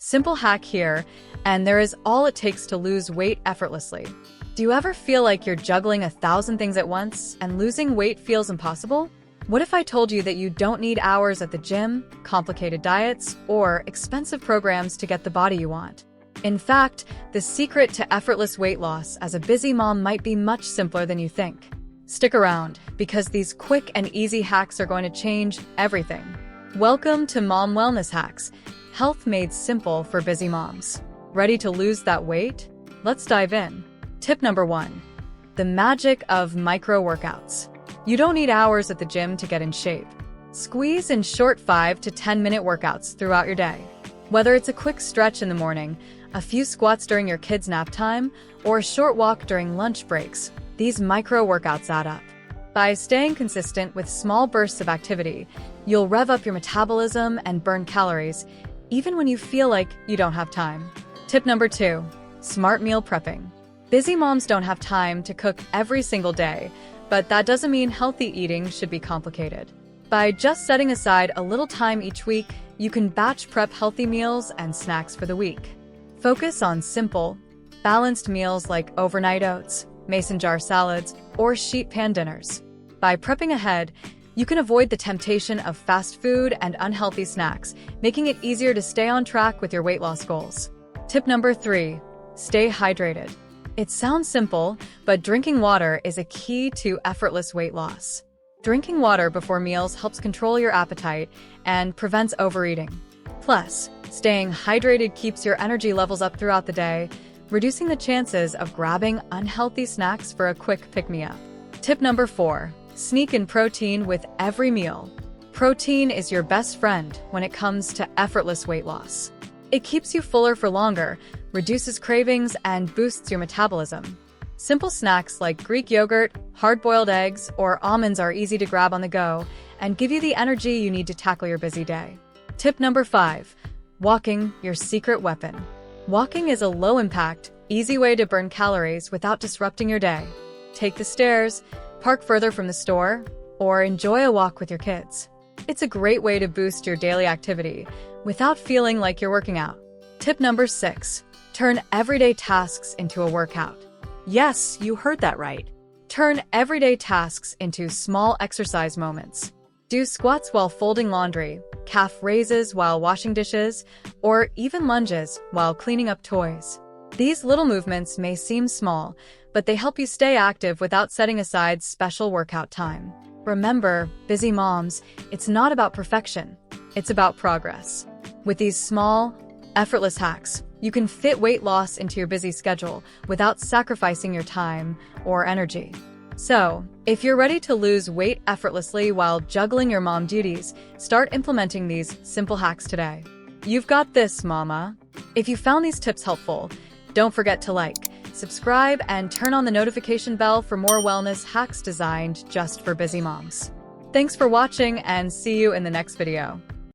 Simple hack here, and there is all it takes to lose weight effortlessly. Do you ever feel like you're juggling 1,000 things at once and losing weight feels impossible? What if I told you that you don't need hours at the gym, complicated diets, or expensive programs to get the body you want? In fact, the secret to effortless weight loss as a busy mom might be much simpler than you think. Stick around, because these quick and easy hacks are going to change everything. Welcome to Mom Wellness Hacks, health made simple for busy moms. Ready to lose that weight? Let's dive in. Tip number 1. The magic of micro-workouts. You don't need hours at the gym to get in shape. Squeeze in short 5 to 10-minute workouts throughout your day. Whether it's a quick stretch in the morning, a few squats during your kids' nap time, or a short walk during lunch breaks, these micro-workouts add up. By staying consistent with small bursts of activity, you'll rev up your metabolism and burn calories, even when you feel like you don't have time. Tip number 2. Smart meal prepping. Busy moms don't have time to cook every single day, but that doesn't mean healthy eating should be complicated. By just setting aside a little time each week, you can batch prep healthy meals and snacks for the week. Focus on simple, balanced meals like overnight oats, mason jar salads, or sheet pan dinners. By prepping ahead, you can avoid the temptation of fast food and unhealthy snacks, making it easier to stay on track with your weight loss goals. Tip number 3. Stay hydrated. It sounds simple, but drinking water is a key to effortless weight loss. Drinking water before meals helps control your appetite and prevents overeating. Plus, staying hydrated keeps your energy levels up throughout the day, reducing the chances of grabbing unhealthy snacks for a quick pick-me-up. Tip number 4. Sneak in protein with every meal. Protein is your best friend when it comes to effortless weight loss. It keeps you fuller for longer, reduces cravings, and boosts your metabolism. Simple snacks like Greek yogurt, hard-boiled eggs, or almonds are easy to grab on the go and give you the energy you need to tackle your busy day. Tip number 5. Walking, your secret weapon. Walking is a low-impact, easy way to burn calories without disrupting your day. Take the stairs, park further from the store, or enjoy a walk with your kids. It's a great way to boost your daily activity without feeling like you're working out. Tip number 6. Turn everyday tasks into a workout. Yes, you heard that right. Turn everyday tasks into small exercise moments. Do squats while folding laundry, calf raises while washing dishes, or even lunges while cleaning up toys. These little movements may seem small, but they help you stay active without setting aside special workout time. Remember, busy moms, it's not about perfection, it's about progress. With these small, effortless hacks, you can fit weight loss into your busy schedule without sacrificing your time or energy. So, if you're ready to lose weight effortlessly while juggling your mom duties, start implementing these simple hacks today. You've got this, mama. If you found these tips helpful, don't forget to like, subscribe, and turn on the notification bell for more wellness hacks designed just for busy moms. Thanks for watching, and see you in the next video.